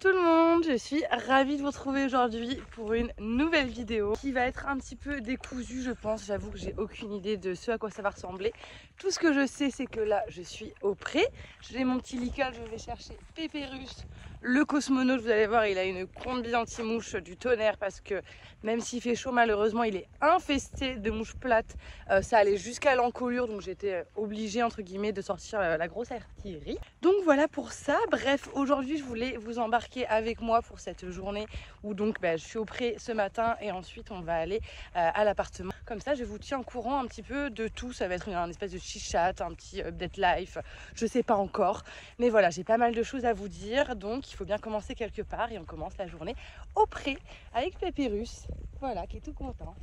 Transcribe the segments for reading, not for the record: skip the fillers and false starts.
Bonjour tout le monde, je suis ravie de vous retrouver aujourd'hui pour une nouvelle vidéo qui va être un petit peu décousue je pense. J'avoue que j'ai aucune idée de ce à quoi ça va ressembler. Tout ce que je sais c'est que là je suis au pré, j'ai mon petit lical, je vais chercher Pépérus, le cosmonaute. Vous allez voir, il a une combi anti-mouche du tonnerre parce que même s'il fait chaud malheureusement il est infesté de mouches plates. Ça allait jusqu'à l'encolure donc j'étais obligée entre guillemets de sortir la grosse artillerie. Donc voilà pour ça. Bref, aujourd'hui je voulais vous embarquer avec moi pour cette journée où donc je suis au pré ce matin et ensuite on va aller à l'appartement. Comme ça je vous tiens au courant un petit peu de tout. Ça va être une espèce de chit-chat, un petit update life, je sais pas encore. Mais voilà, j'ai pas mal de choses à vous dire donc il faut bien commencer quelque part et on commence la journée au pré avec Pépérus. Voilà, qui est tout content.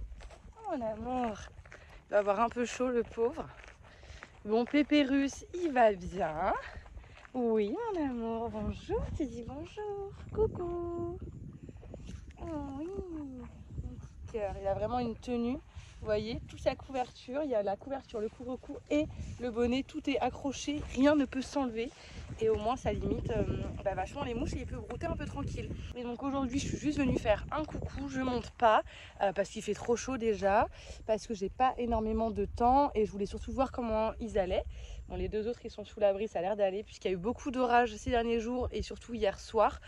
Oh mon amour, il va avoir un peu chaud le pauvre. Bon, Pépérus, il va bien. Oui, mon amour, bonjour, tu dis bonjour, coucou. Oh oui, mon petit cœur, il a vraiment une tenue, vous voyez, toute sa couverture, il y a la couverture, le couvre-cou et le bonnet, tout est accroché, rien ne peut s'enlever. Et au moins ça limite vachement les mouches et il peut brouter un peu tranquille. Et donc aujourd'hui je suis juste venue faire un coucou, je monte pas parce qu'il fait trop chaud déjà, parce que j'ai pas énormément de temps et je voulais surtout voir comment ils allaient. Bon, les deux autres ils sont sous l'abri, ça a l'air d'aller puisqu'il y a eu beaucoup d'orages ces derniers jours et surtout hier soir.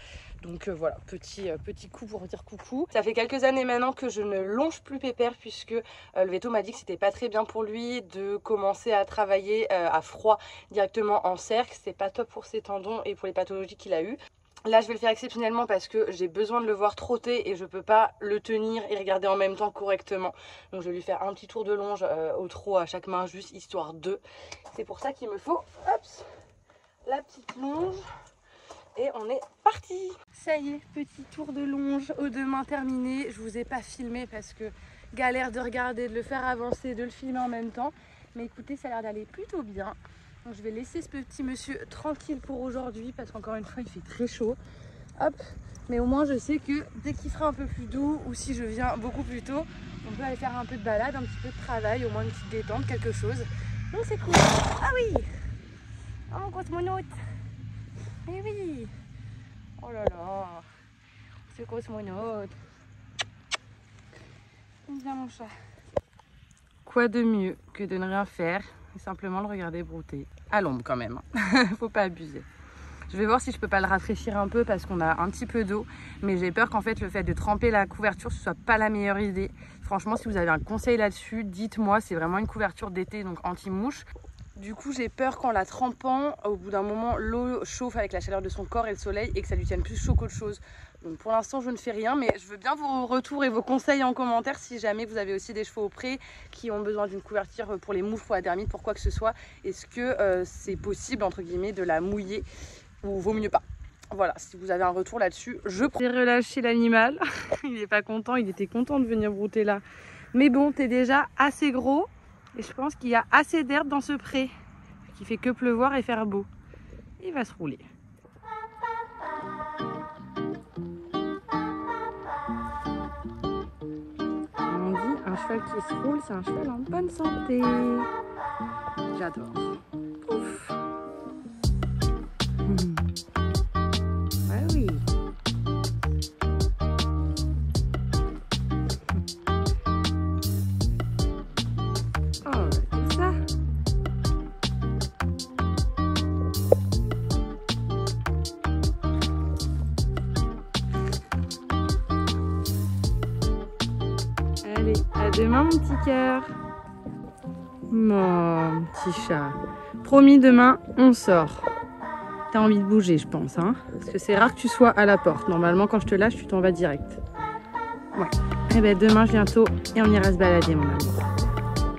Donc voilà, petit coup pour dire coucou. Ça fait quelques années maintenant que je ne longe plus Pépère puisque le veto m'a dit que c'était pas très bien pour lui de commencer à travailler à froid directement en cercle. C'est pas top pour ses tendons et pour les pathologies qu'il a eu. Là je vais le faire exceptionnellement parce que j'ai besoin de le voir trotter et je peux pas le tenir et regarder en même temps correctement. Donc je vais lui faire un petit tour de longe au trot à chaque main juste histoire de. C'est pour ça qu'il me faut la petite longe. Et on est parti. Ça y est, petit tour de longe aux deux mains terminé. Je vous ai pas filmé parce que galère de regarder, de le faire avancer, de le filmer en même temps. Mais écoutez, ça a l'air d'aller plutôt bien. Donc je vais laisser ce petit monsieur tranquille pour aujourd'hui parce qu'encore une fois il fait très chaud. Hop, mais au moins je sais que dès qu'il sera un peu plus doux ou si je viens beaucoup plus tôt, on peut aller faire un peu de balade, un petit peu de travail, au moins une petite détente, quelque chose. Donc c'est cool. Ah oui, oh mon cosmonaute. Eh oui. Oh là là, c'est cosmonaute. Viens mon chat. Quoi de mieux que de ne rien faire et simplement le regarder brouter à l'ombre quand même. Faut pas abuser. Je vais voir si je peux pas le rafraîchir un peu parce qu'on a un petit peu d'eau, mais j'ai peur qu'en fait le fait de tremper la couverture ce soit pas la meilleure idée. Franchement, si vous avez un conseil là-dessus, dites-moi. C'est vraiment une couverture d'été donc anti-mouche. Du coup, j'ai peur qu'en la trempant, au bout d'un moment, l'eau chauffe avec la chaleur de son corps et le soleil et que ça lui tienne plus chaud qu'autre chose. Donc pour l'instant, je ne fais rien, mais je veux bien vos retours et vos conseils en commentaire si jamais vous avez aussi des chevaux au pré qui ont besoin d'une couverture pour les mouches ou la dermite, pour quoi que ce soit. Est-ce que c'est possible, entre guillemets, de la mouiller ou vaut mieux pas? Voilà, si vous avez un retour là-dessus, je prends. J'ai relâché l'animal, il n'est pas content, il était content de venir brouter là. Mais bon, t'es déjà assez gros. Et je pense qu'il y a assez d'herbe dans ce pré qui fait que pleuvoir et faire beau. Il va se rouler. On dit un cheval qui se roule, c'est un cheval en bonne santé. J'adore. Ouf. Ah oui. Allez, à demain mon petit cœur. Mon petit chat. Promis, demain, on sort. T'as envie de bouger, je pense, hein? Parce que c'est rare que tu sois à la porte. Normalement, quand je te lâche, tu t'en vas direct. Ouais. Et ben demain, bientôt, et on ira se balader, mon amour.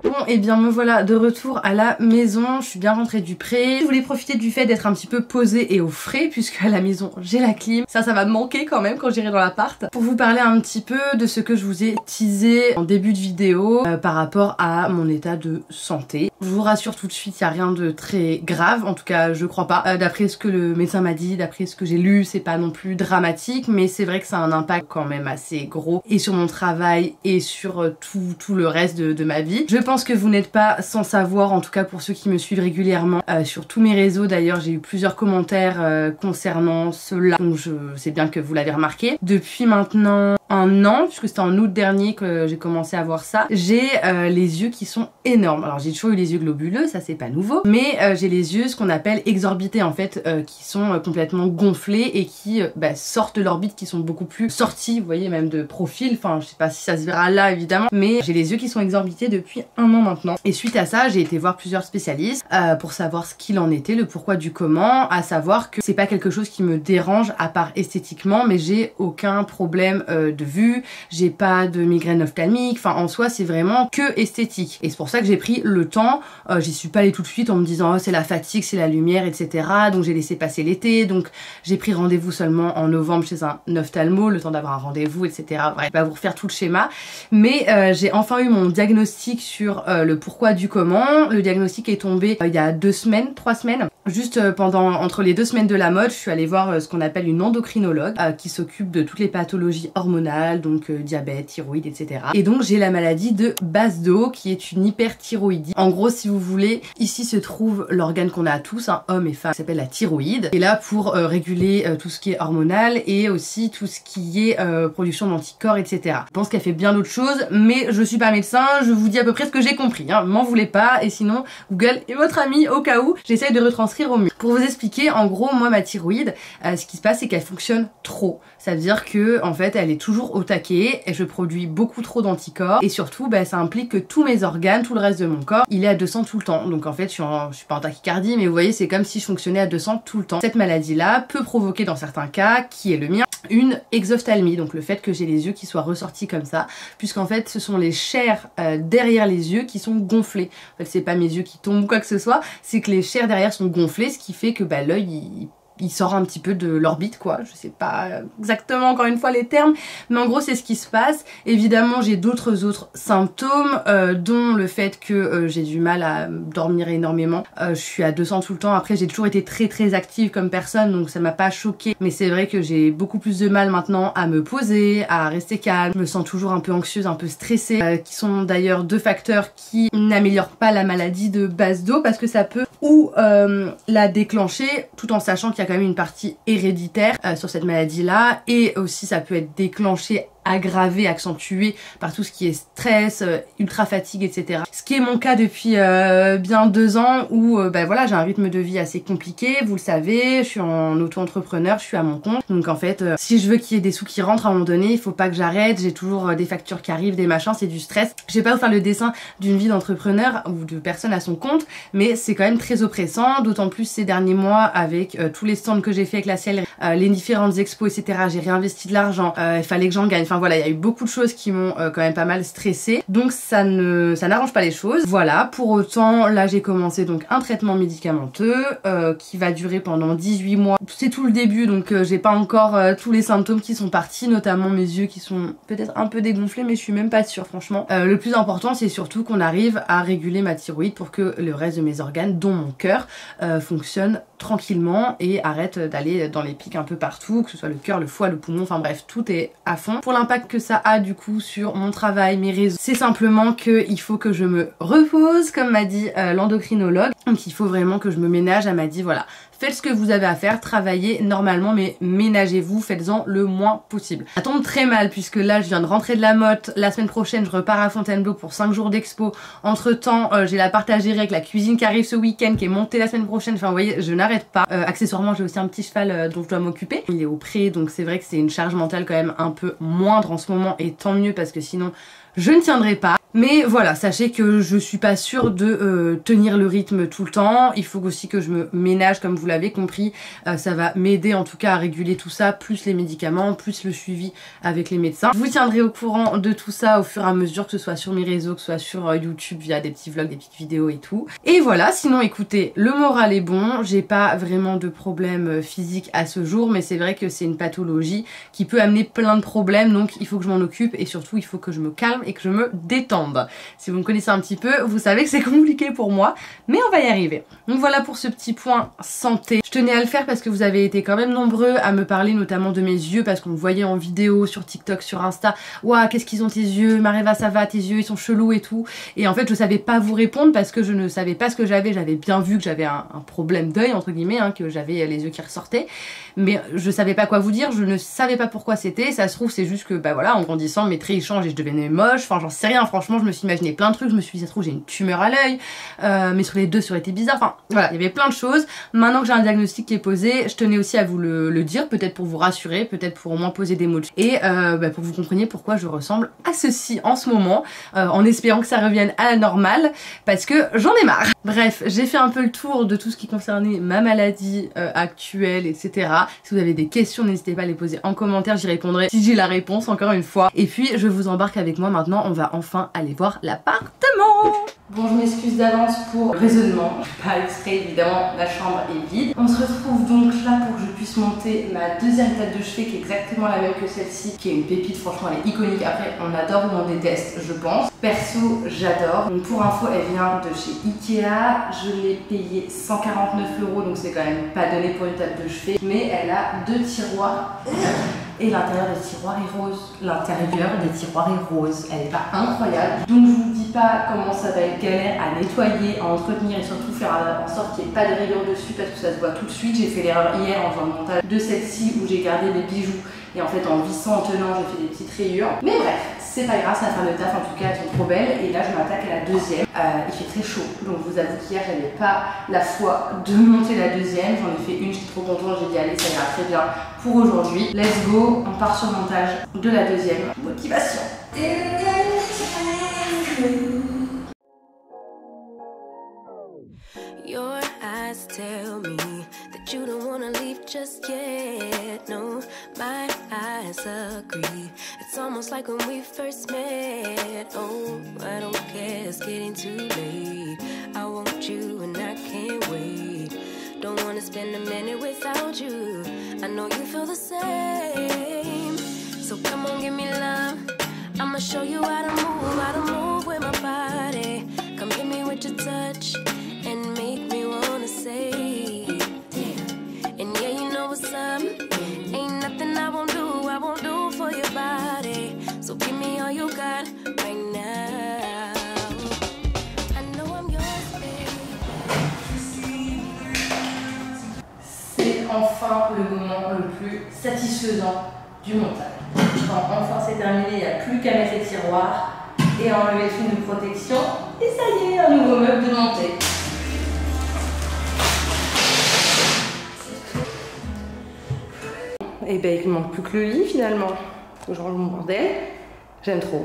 Bon, et bien me voilà de retour à la maison. Je suis bien rentrée du pré. Je voulais profiter du fait d'être un petit peu posée et au frais puisque à la maison j'ai la clim. Ça va me manquer quand même quand j'irai dans l'appart. Pour vous parler un petit peu de ce que je vous ai teasé en début de vidéo par rapport à mon état de santé. Je vous rassure tout de suite, il n'y a rien de très grave. En tout cas, je crois pas. D'après ce que le médecin m'a dit, d'après ce que j'ai lu, c'est pas non plus dramatique. Mais c'est vrai que ça a un impact quand même assez gros. Et sur mon travail et sur tout le reste de ma vie. Je pense pense que vous n'êtes pas sans savoir, en tout cas pour ceux qui me suivent régulièrement sur tous mes réseaux. D'ailleurs j'ai eu plusieurs commentaires concernant cela, donc je sais bien que vous l'avez remarqué. Depuis maintenant un an, puisque c'était en août dernier que j'ai commencé à voir ça, j'ai les yeux qui sont énormes. Alors j'ai toujours eu les yeux globuleux, ça c'est pas nouveau, mais j'ai les yeux ce qu'on appelle exorbités en fait, qui sont complètement gonflés et qui sortent de l'orbite, qui sont beaucoup plus sortis, vous voyez, même de profil. Enfin je sais pas si ça se verra là évidemment, mais j'ai les yeux qui sont exorbités depuis un an maintenant. Et suite à ça j'ai été voir plusieurs spécialistes pour savoir ce qu'il en était, le pourquoi du comment, à savoir que c'est pas quelque chose qui me dérange à part esthétiquement, mais j'ai aucun problème de vue, j'ai pas de migraine ophtalmique, enfin en soi c'est vraiment que esthétique. Et c'est pour ça que j'ai pris le temps, j'y suis pas allée tout de suite en me disant oh c'est la fatigue, c'est la lumière, etc. Donc j'ai laissé passer l'été, donc j'ai pris rendez-vous seulement en novembre chez un ophtalmo, le temps d'avoir un rendez-vous, etc. Bref, je vais pas vous refaire tout le schéma, mais j'ai enfin eu mon diagnostic sur le pourquoi du comment. Le diagnostic est tombé il y a 2 semaines, 3 semaines. Juste entre les 2 semaines de la mode, je suis allée voir ce qu'on appelle une endocrinologue qui s'occupe de toutes les pathologies hormonales, donc diabète, thyroïde, etc. Et donc j'ai la maladie de Basedow qui est une hyperthyroïdie. En gros, si vous voulez, ici se trouve l'organe qu'on a tous, hommes et femmes, qui s'appelle la thyroïde. Et là pour réguler tout ce qui est hormonal et aussi tout ce qui est production d'anticorps, etc. Je pense qu'elle fait bien d'autres choses, mais je suis pas médecin, je vous dis à peu près ce que j'ai compris. M'en voulez pas, et sinon Google est votre ami au cas où. J'essaye de retranscrire au mieux. Pour vous expliquer, en gros, moi ma thyroïde, ce qui se passe c'est qu'elle fonctionne trop. Ça veut dire que en fait elle est toujours au taquet et je produis beaucoup trop d'anticorps, et surtout ça implique que tous mes organes, tout le reste de mon corps, il est à 200 tout le temps. Donc en fait je suis pas en tachycardie, mais vous voyez c'est comme si je fonctionnais à 200 tout le temps. Cette maladie là peut provoquer dans certains cas, qui est le mien, une exophtalmie, donc le fait que j'ai les yeux qui soient ressortis comme ça, puisqu'en fait ce sont les chairs derrière les yeux qui sont gonflées. En fait c'est pas mes yeux qui tombent ou quoi que ce soit, c'est que les chairs derrière sont gonflées, ce qui fait que l'œil il sort un petit peu de l'orbite quoi, je sais pas exactement encore une fois les termes, mais en gros c'est ce qui se passe. Évidemment j'ai d'autres symptômes, dont le fait que j'ai du mal à dormir énormément, je suis à 200 tout le temps. Après j'ai toujours été très active comme personne, donc ça m'a pas choquée, mais c'est vrai que j'ai beaucoup plus de mal maintenant à me poser, à rester calme, je me sens toujours un peu anxieuse, un peu stressée, qui sont d'ailleurs 2 facteurs qui n'améliorent pas la maladie de Basedow, parce que ça peut ou la déclencher, tout en sachant qu'il y a quand même une partie héréditaire sur cette maladie là, et aussi ça peut être déclenché, aggravé, accentué par tout ce qui est stress, ultra fatigue, etc. Ce qui est mon cas depuis bien 2 ans où voilà, j'ai un rythme de vie assez compliqué, vous le savez, je suis en auto-entrepreneur, je suis à mon compte, donc en fait si je veux qu'il y ait des sous qui rentrent à un moment donné, il faut pas que j'arrête, j'ai toujours des factures qui arrivent, des machins, c'est du stress. Je vais pas vous faire le dessin d'une vie d'entrepreneur ou de personne à son compte, mais c'est quand même très oppressant, d'autant plus ces derniers mois avec tous les stands que j'ai fait avec la selle, les différentes expos, etc. J'ai réinvesti de l'argent, il fallait que j'en gagne, enfin voilà, il y a eu beaucoup de choses qui m'ont quand même pas mal stressée, donc ça n'arrange pas les choses. Voilà, pour autant là j'ai commencé donc un traitement médicamenteux qui va durer pendant 18 mois. C'est tout le début, donc j'ai pas encore tous les symptômes qui sont partis, notamment mes yeux qui sont peut-être un peu dégonflés, mais je suis même pas sûre franchement. Le plus important c'est surtout qu'on arrive à réguler ma thyroïde pour que le reste de mes organes, dont mon cœur, fonctionne tranquillement et arrête d'aller dans les pics un peu partout, que ce soit le cœur, le foie, le poumon, enfin bref, tout est à fond. Pour l'impact que ça a du coup sur mon travail, mes réseaux, c'est simplement qu'il faut que je me repose, comme m'a dit l'endocrinologue. Donc il faut vraiment que je me ménage. Elle m'a dit voilà, faites ce que vous avez à faire, travaillez normalement, mais ménagez-vous, faites-en le moins possible. Ça tombe très mal puisque là je viens de rentrer de la motte, la semaine prochaine je repars à Fontainebleau pour 5 jours d'expo. Entre temps j'ai la part à gérer avec la cuisine qui arrive ce week-end, qui est montée la semaine prochaine, enfin vous voyez je n'arrête pas. Accessoirement j'ai aussi un petit cheval dont je dois m'occuper, il est au pré, donc c'est vrai que c'est une charge mentale quand même un peu moindre en ce moment, et tant mieux parce que sinon je ne tiendrai pas. Mais voilà, sachez que je suis pas sûre de tenir le rythme tout le temps. Il faut aussi que je me ménage, comme vous l'avez compris. Ça va m'aider en tout cas à réguler tout ça, plus les médicaments, plus le suivi avec les médecins. Je vous tiendrai au courant de tout ça au fur et à mesure, que ce soit sur mes réseaux, que ce soit sur YouTube via des petits vlogs, des petites vidéos et tout. Et voilà, sinon écoutez, le moral est bon. J'ai pas vraiment de problème physique à ce jour, mais c'est vrai que c'est une pathologie qui peut amener plein de problèmes, donc il faut que je m'en occupe et surtout il faut que je me calme et que je me détende. stand. Si vous me connaissez un petit peu, vous savez que c'est compliqué pour moi, mais on va y arriver. Donc voilà pour ce petit point santé. Je tenais à le faire parce que vous avez été quand même nombreux à me parler notamment de mes yeux, parce qu'on me voyait en vidéo sur TikTok, sur Insta. Ouah, qu'est-ce qu'ils ont tes yeux, Maréva, ça va, tes yeux ils sont chelous et tout. Et en fait je savais pas vous répondre parce que je ne savais pas ce que j'avais. J'avais bien vu que j'avais un problème d'œil entre guillemets, hein, que j'avais les yeux qui ressortaient, mais je savais pas quoi vous dire, je ne savais pas pourquoi c'était. Ça se trouve c'est juste que bah voilà, en grandissant mes traits ils changent et je devenais moche, enfin j'en sais rien, franchement je me suis imaginé plein de trucs, je me suis dit ça se trouve j'ai une tumeur à l'œil, mais sur les deux ça aurait été bizarre, enfin voilà, il y avait plein de choses. Maintenant que j'ai un diagnostic qui est posé, je tenais aussi à vous le dire, peut-être pour vous rassurer, peut-être pour au moins poser des mots et bah, pour que vous compreniez pourquoi je ressemble à ceci en ce moment, en espérant que ça revienne à la normale, parce que j'en ai marre. Bref, j'ai fait un peu le tour de tout ce qui concernait ma maladie actuelle, etc. Si vous avez des questions, n'hésitez pas à les poser en commentaire, j'y répondrai si j'ai la réponse encore une fois. Et puis je vous embarque avec moi maintenant, on va enfin aller voir l'appartement. Bon, je m'excuse d'avance pour le raisonnement, pas exprès évidemment, la chambre est vide. On se retrouve donc là pour que je puisse monter ma deuxième tête de chevet qui est exactement la même que celle-ci, qui est une pépite, franchement elle est iconique. Après on adore ou on déteste je pense. Perso j'adore. Donc pour info elle vient de chez Ikea, je l'ai payée 149 €, donc c'est quand même pas donné pour une table de chevet. Mais elle a 2 tiroirs. Et l'intérieur des tiroirs est rose. L'intérieur des tiroirs est rose. Elle n'est pas incroyable. Donc je vous dis pas comment ça va être galère à nettoyer, à entretenir et surtout faire en sorte qu'il n'y ait pas de rayures dessus parce que ça se voit tout de suite. J'ai fait l'erreur hier en faisant le montage de celle-ci où j'ai gardé mes bijoux et en fait en vissant, en tenant, j'ai fait des petites rayures. Mais bref, c'est pas grave, ça va faire le taf. En tout cas, elles sont trop belles. Et là, je m'attaque à la deuxième. Il fait très chaud. Donc je vous avoue qu'hier, j'avais pas la foi de monter la deuxième. J'en ai fait une, j'étais trop contente. J'ai dit allez, ça ira très bien pour aujourd'hui. Let's go, on part sur le montage de la deuxième. Motivation. Your eyes tell me that you don't wanna leave just yet. No, my eyes agree. It's almost like when we first met. Oh, I don't care, it's getting too late. I want you and I can't wait. Don't wanna spend a minute without you. I know you feel the same. So come on, give me love. I'ma show you how to move with my body. Come get me with your touch and make me wanna say, damn. And yeah, you know what's up. Ain't nothing I won't do for your body. So give me all you got right now. I know I'm yours, baby. C'est enfin le moment le plus satisfaisant du montage. Quand enfin c'est terminé, il n'y a plus qu'à mettre les tiroirs et à enlever le film de protection. Et ça y est, un nouveau meuble de montée. Et ben il ne manque plus que le lit finalement. Faut que je range mon bordel. J'aime trop.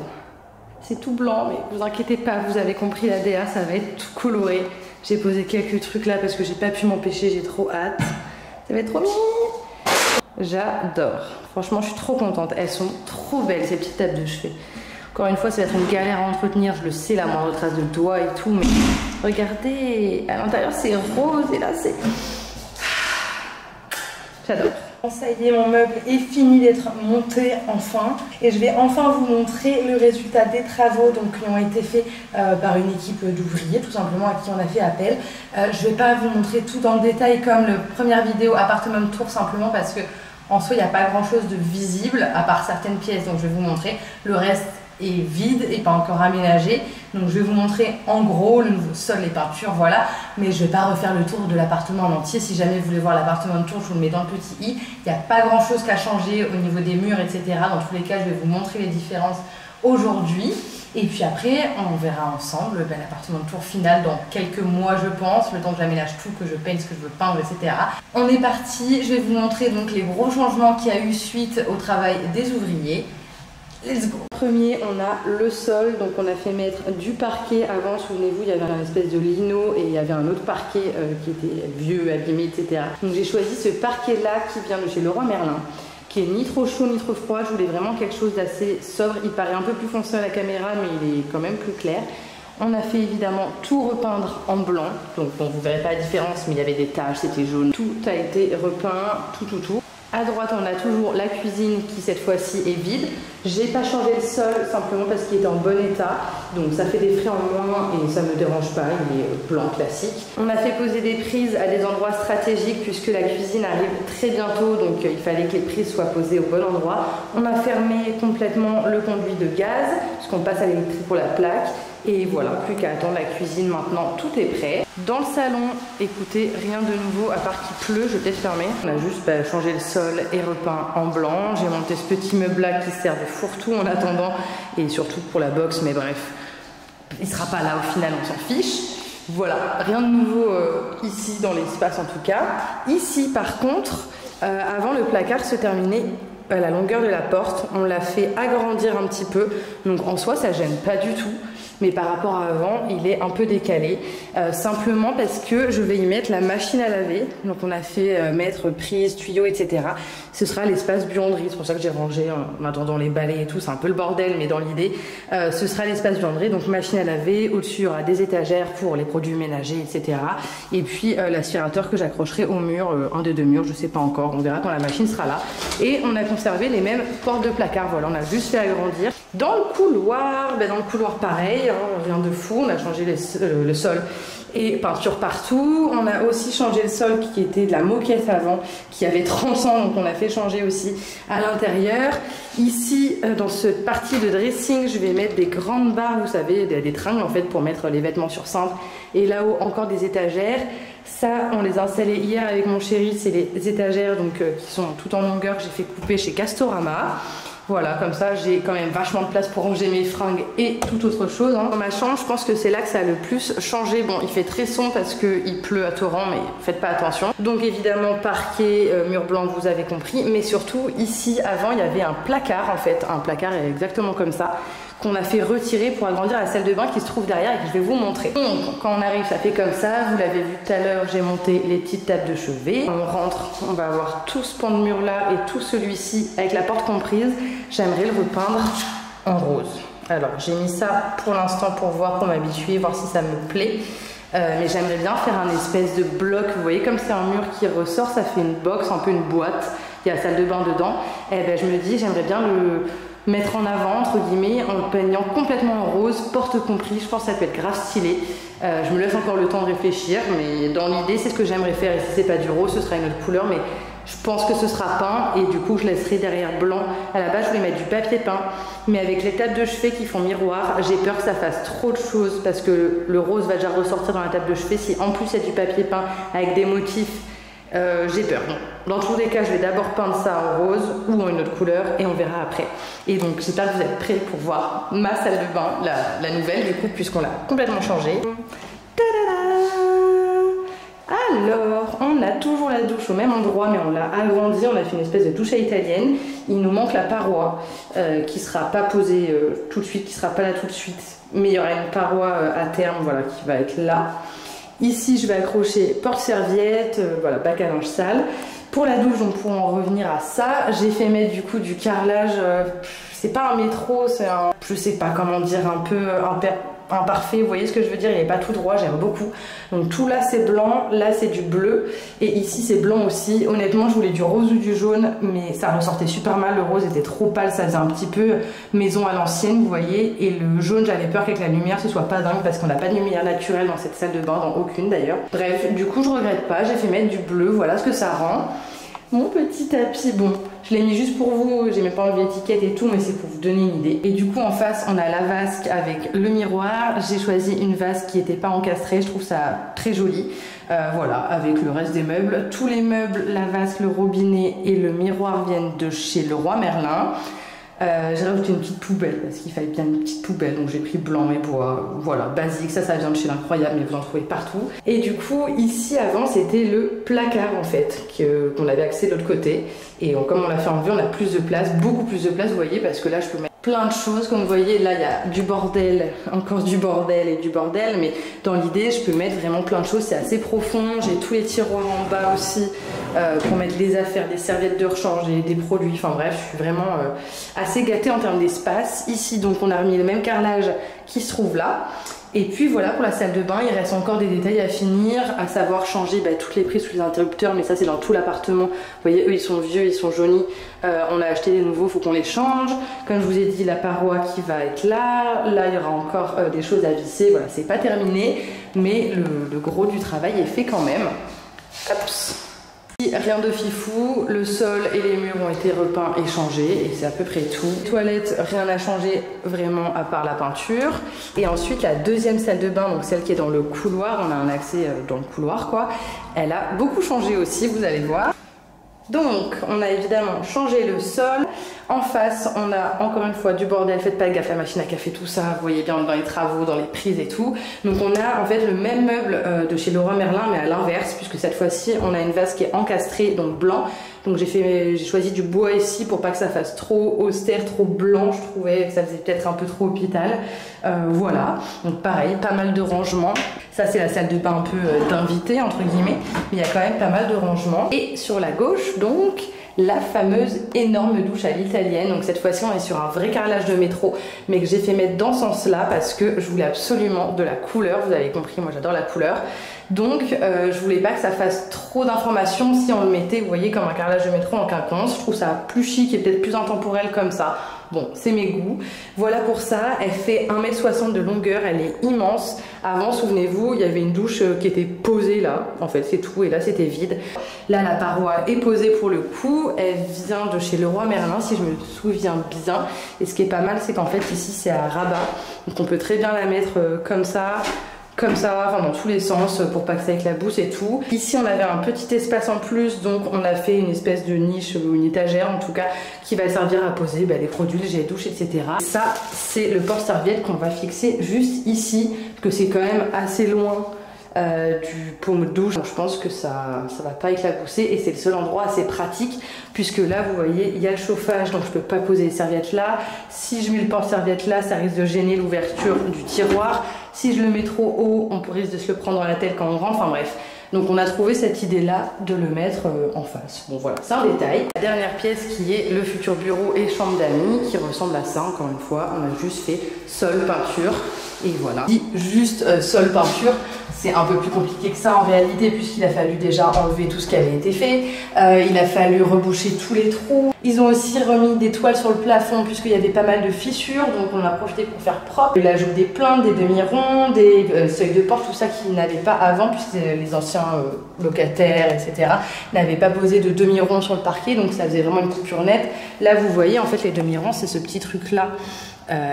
C'est tout blanc, mais vous inquiétez pas, vous avez compris la DA, ça va être tout coloré. J'ai posé quelques trucs là parce que j'ai pas pu m'empêcher, j'ai trop hâte. Ça va être trop mignon. J'adore. Franchement, je suis trop contente. Elles sont trop belles ces petites tables de chevet. Encore une fois, ça va être une galère à entretenir, je le sais, la moindre trace de doigt et tout, mais regardez, à l'intérieur c'est rose et là c'est... J'adore. Ça y est, mon meuble est fini d'être monté enfin et je vais enfin vous montrer le résultat des travaux donc, qui ont été faits par une équipe d'ouvriers tout simplement à qui on a fait appel. Je ne vais pas vous montrer tout dans le détail comme la première vidéo appartement tour simplement parce que en soi il n'y a pas grand chose de visible à part certaines pièces, donc je vais vous montrer. Le reste est vide et pas encore aménagé, donc je vais vous montrer en gros le nouveau sol, les peintures, voilà, mais je vais pas refaire le tour de l'appartement en entier. Si jamais vous voulez voir l'appartement de tour, je vous le mets dans le petit i. Il n'y a pas grand chose qu'à changer au niveau des murs, etc. Dans tous les cas, je vais vous montrer les différences aujourd'hui. Et puis après, on verra ensemble l'appartement de tour final dans quelques mois, je pense, le temps que j'aménage tout, que je peigne ce que je veux peindre, etc. On est parti, je vais vous montrer donc les gros changements qu'il y a eu suite au travail des ouvriers. Let's go. Premier, on a le sol, donc on a fait mettre du parquet. Avant, souvenez-vous, il y avait une espèce de lino et il y avait un autre parquet qui était vieux, abîmé, etc. Donc j'ai choisi ce parquet-là qui vient de chez Leroy Merlin, qui est ni trop chaud ni trop froid. Je voulais vraiment quelque chose d'assez sobre. Il paraît un peu plus foncé à la caméra, mais il est quand même plus clair. On a fait évidemment tout repeindre en blanc, donc bon, vous verrez pas la différence, mais il y avait des taches, c'était jaune. Tout a été repeint, tout. À droite, on a toujours la cuisine qui cette fois-ci est vide. J'ai pas changé le sol simplement parce qu'il était en bon état. Donc ça fait des frais en moins et ça me dérange pas, il est blanc classique. On a fait poser des prises à des endroits stratégiques puisque la cuisine arrive très bientôt. Donc il fallait que les prises soient posées au bon endroit. On a fermé complètement le conduit de gaz puisqu'on passe à l'électrique pour la plaque. Et voilà, plus qu'à attendre la cuisine maintenant, tout est prêt. Dans le salon, écoutez, rien de nouveau à part qu'il pleut, je vais peut-être fermer. On a juste changé le sol et repeint en blanc. J'ai monté ce petit meuble-là qui sert de fourre-tout en attendant et surtout pour la box, mais bref, il sera pas là au final, on s'en fiche. Voilà, rien de nouveau ici dans l'espace en tout cas. Ici par contre, avant le placard se terminait à la longueur de la porte. On l'a fait agrandir un petit peu, donc en soi ça gêne pas du tout. Mais par rapport à avant, il est un peu décalé. Simplement parce que je vais y mettre la machine à laver. Donc on a fait mettre prise, tuyaux, etc. Ce sera l'espace buanderie. C'est pour ça que j'ai rangé en attendant les balais et tout. C'est un peu le bordel, mais dans l'idée, ce sera l'espace buanderie. Donc machine à laver. Au-dessus, il y aura des étagères pour les produits ménagers, etc. Et puis l'aspirateur que j'accrocherai au mur, un des deux murs, je sais pas encore. On verra quand la machine sera là. Et on a conservé les mêmes portes de placard. Voilà, on a juste fait agrandir. Dans le couloir, pareil. Rien de fou, on a changé le sol et peinture partout. On a aussi changé le sol qui était de la moquette avant, qui avait 30 ans, donc on a fait changer aussi à l'intérieur. Ici, dans cette partie de dressing, je vais mettre des grandes barres, vous savez, des tringles en fait pour mettre les vêtements sur cintre. Et là-haut, encore des étagères. Ça, on les a installées hier avec mon chéri, c'est les étagères donc, qui sont tout en longueur, que j'ai fait couper chez Castorama. Voilà, comme ça j'ai quand même vachement de place pour ranger mes fringues et toute autre chose. Dans ma chambre, je pense que c'est là que ça a le plus changé. Bon, il fait très sombre parce qu'il pleut à torrent, mais faites pas attention. Donc évidemment, parquet, mur blanc, vous avez compris. Mais surtout, ici, avant, il y avait un placard en fait. Un placard exactement comme ça, qu'on a fait retirer pour agrandir la salle de bain qui se trouve derrière et que je vais vous montrer. Donc quand on arrive, ça fait comme ça. Vous l'avez vu tout à l'heure, j'ai monté les petites tables de chevet. On rentre, on va avoir tout ce pan de mur là et tout celui-ci avec la porte comprise. J'aimerais le repeindre en rose. Alors j'ai mis ça pour l'instant pour voir, pour m'habituer, voir si ça me plaît. Mais j'aimerais bien faire un espèce de bloc. Vous voyez comme c'est un mur qui ressort, ça fait une box, un peu une boîte. Il y a la salle de bain dedans. Et ben je me dis, j'aimerais bien le mettre en avant entre guillemets en le peignant complètement en rose, porte compris. Je pense que ça peut être grave stylé. Je me laisse encore le temps de réfléchir, mais dans l'idée c'est ce que j'aimerais faire. Et si c'est pas du rose, ce sera une autre couleur, mais je pense que ce sera peint et du coup je laisserai derrière blanc. À la base je voulais mettre du papier peint, mais avec les tables de chevet qui font miroir, j'ai peur que ça fasse trop de choses parce que le rose va déjà ressortir dans la table de chevet. Si en plus il y a du papier peint avec des motifs, j'ai peur. Dans tous les cas, je vais d'abord peindre ça en rose ou en une autre couleur et on verra après. Et donc j'espère que vous êtes prêts pour voir ma salle de bain, la nouvelle du coup, puisqu'on l'a complètement changée. Alors, on a toujours la douche au même endroit, mais on l'a agrandi, on a fait une espèce de douche à l'italienne. Il nous manque la paroi qui sera pas posée tout de suite, qui sera pas là tout de suite, mais il y aura une paroi à terme, voilà, qui va être là. Ici, je vais accrocher porte-serviette, voilà, bac à linge sale. Pour la douche, on pourra en revenir à ça. J'ai fait mettre du coup du carrelage, c'est pas un métro, c'est un, je sais pas comment dire, un peu imparfait, vous voyez ce que je veux dire, il n'est pas tout droit, j'aime beaucoup. Donc tout là c'est blanc, là c'est du bleu et ici c'est blanc aussi. Honnêtement je voulais du rose ou du jaune, mais ça ressortait super mal, le rose était trop pâle, ça faisait un petit peu maison à l'ancienne, vous voyez. Et le jaune, j'avais peur qu'avec la lumière ce soit pas dingue parce qu'on n'a pas de lumière naturelle dans cette salle de bain, dans aucune d'ailleurs. Bref, du coup je regrette pas, j'ai fait mettre du bleu, voilà ce que ça rend. Mon petit tapis, bon, je l'ai mis juste pour vous, j'ai même pas enlevé l'étiquette et tout, mais c'est pour vous donner une idée. Et du coup en face on a la vasque avec le miroir. J'ai choisi une vasque qui n'était pas encastrée, je trouve ça très joli. Voilà, avec le reste des meubles. Tous les meubles, la vasque, le robinet et le miroir viennent de chez Leroy Merlin. J'ai rajouté une petite poubelle parce qu'il fallait bien une petite poubelle, donc j'ai pris blanc et bois, voilà, basique, ça vient de chez l'Incroyable, mais vous en trouvez partout. Et du coup ici avant c'était le placard en fait qu'on avait accès de l'autre côté, et comme on l'a fait enlever, on a plus de place, beaucoup plus de place, vous voyez, parce que là je peux mettre plein de choses. Comme vous voyez là il y a du bordel, encore du bordel et du bordel, mais dans l'idée je peux mettre vraiment plein de choses, c'est assez profond. J'ai tous les tiroirs en bas aussi pour mettre des affaires, des serviettes de rechange, des produits, enfin bref, je suis vraiment assez gâtée en termes d'espace. Ici donc on a remis le même carrelage qui se trouve là. Et puis voilà pour la salle de bain, il reste encore des détails à finir, à savoir changer toutes les prises sous les interrupteurs, mais ça c'est dans tout l'appartement. Vous voyez, eux ils sont vieux, ils sont jaunis, on a acheté des nouveaux, il faut qu'on les change. Comme je vous ai dit, la paroi qui va être là, là il y aura encore des choses à visser, voilà, c'est pas terminé, mais le gros du travail est fait quand même. Hop. Rien de fifou, le sol et les murs ont été repeints et changés et c'est à peu près tout. Toilette, rien n'a changé vraiment à part la peinture. Et ensuite la deuxième salle de bain, donc celle qui est dans le couloir, on a un accès dans le couloir quoi. Elle a beaucoup changé aussi, vous allez voir. Donc on a évidemment changé le sol. En face on a encore une fois du bordel, faites pas gaffe, la machine à café, tout ça, vous voyez bien dans les travaux, dans les prises et tout. Donc on a en fait le même meuble de chez Leroy Merlin mais à l'inverse, puisque cette fois-ci on a une vase qui est encastrée, donc blanc. Donc j'ai choisi du bois ici pour pas que ça fasse trop austère, trop blanc, je trouvais que ça faisait peut-être un peu trop hôpital. Voilà, donc pareil, pas mal de rangements. Ça c'est la salle de bain un peu d'invité entre guillemets, mais il y a quand même pas mal de rangements. Et sur la gauche donc, la fameuse énorme douche à l'italienne. Donc cette fois-ci on est sur un vrai carrelage de métro, mais que j'ai fait mettre dans ce sens-là parce que je voulais absolument de la couleur. Vous avez compris, moi j'adore la couleur. Donc je voulais pas que ça fasse trop d'informations si on le mettait, vous voyez, comme un carrelage de métro en quinconce. Je trouve ça plus chic et peut-être plus intemporel comme ça. Bon, c'est mes goûts. Voilà pour ça, elle fait 1,60 m de longueur, elle est immense. Avant, souvenez-vous, il y avait une douche qui était posée là, en fait c'est tout, et là c'était vide. Là la paroi est posée pour le coup, elle vient de chez Leroy Merlin si je me souviens bien. Et ce qui est pas mal, c'est qu'en fait ici c'est à rabat, donc on peut très bien la mettre comme ça, enfin dans tous les sens pour pas que ça éclabousse et tout. Ici on avait un petit espace en plus, donc on a fait une espèce de niche ou une étagère en tout cas qui va servir à poser les produits, le gel douche, etc. Ça c'est le porte-serviette qu'on va fixer juste ici, parce que c'est quand même assez loin du pommeau de douche, donc je pense que ça va pas éclabousser et c'est le seul endroit assez pratique puisque là vous voyez il y a le chauffage, donc je peux pas poser les serviettes là. Si je mets le porte-serviette là, ça risque de gêner l'ouverture du tiroir. Si je le mets trop haut, on risque de se le prendre dans la tête quand on rentre, enfin bref. Donc on a trouvé cette idée là de le mettre en face. Bon voilà, c'est un détail. La dernière pièce qui est le futur bureau et chambre d'amis qui ressemble à ça, encore une fois, on a juste fait sol, peinture et voilà. Dit juste sol, peinture, c'est un peu plus compliqué que ça en réalité puisqu'il a fallu déjà enlever tout ce qui avait été fait. Il a fallu reboucher tous les trous. Ils ont aussi remis des toiles sur le plafond puisqu'il y avait pas mal de fissures, donc on a profité pour faire propre. L'ajout des plaintes, des demi-ronds, des seuils de porte, tout ça qu'ils n'avaient pas avant puisque les anciens locataires, etc. n'avaient pas posé de demi-rond sur le parquet, donc ça faisait vraiment une coupure nette. Là vous voyez en fait les demi-ronds, c'est ce petit truc là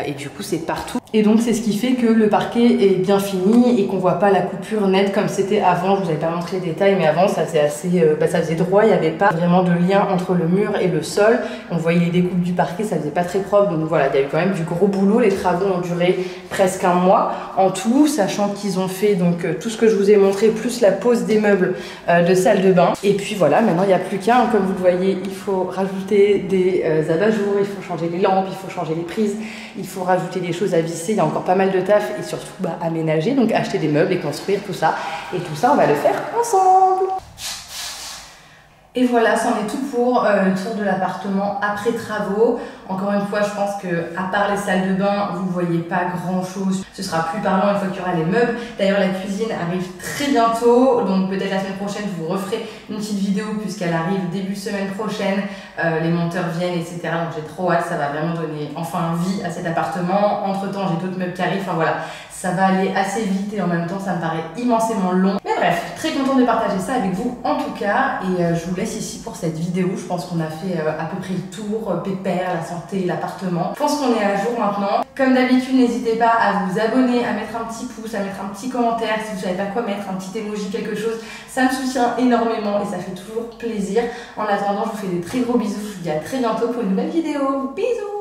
et du coup c'est partout. Et donc c'est ce qui fait que le parquet est bien fini et qu'on voit pas la coupure nette comme c'était avant. Je vous avais pas montré les détails, mais avant ça faisait assez, ça faisait droit, il n'y avait pas vraiment de lien entre le mur et le sol. On voyait les découpes du parquet, ça faisait pas très propre, donc voilà, il y a eu quand même du gros boulot. Les travaux ont duré presque un mois en tout, sachant qu'ils ont fait donc tout ce que je vous ai montré, plus la pose des meubles de salle de bain. Et puis voilà, maintenant il n'y a plus qu'un, comme vous le voyez, il faut rajouter des abat-jours, il faut changer les lampes, il faut changer les prises, il faut rajouter des choses à visser. Il y a encore pas mal de taf et surtout aménager, donc acheter des meubles et construire tout ça. Et tout ça, on va le faire ensemble. Et voilà, c'en est tout pour le tour de l'appartement après travaux. Encore une fois, je pense que à part les salles de bain, vous ne voyez pas grand chose. Ce sera plus parlant une fois qu'il y aura les meubles. D'ailleurs, la cuisine arrive très bientôt, donc peut-être la semaine prochaine, je vous referai une petite vidéo puisqu'elle arrive début de semaine prochaine. Les monteurs viennent, etc. Donc j'ai trop hâte, ça va vraiment donner enfin vie à cet appartement. Entre temps, j'ai d'autres meubles qui arrivent. Enfin voilà, ça va aller assez vite et en même temps, ça me paraît immensément long. Mais bref, très contente de partager ça avec vous en tout cas. Et je vous laisse ici pour cette vidéo. Je pense qu'on a fait à peu près le tour, pépère, la santé, l'appartement. Je pense qu'on est à jour maintenant. Comme d'habitude, n'hésitez pas à vous abonner, à mettre un petit pouce, à mettre un petit commentaire si vous savez pas quoi mettre, un petit emoji, quelque chose. Ça me soutient énormément et ça fait toujours plaisir. En attendant, je vous fais des très gros bisous. Je vous dis à très bientôt pour une nouvelle vidéo. Bisous!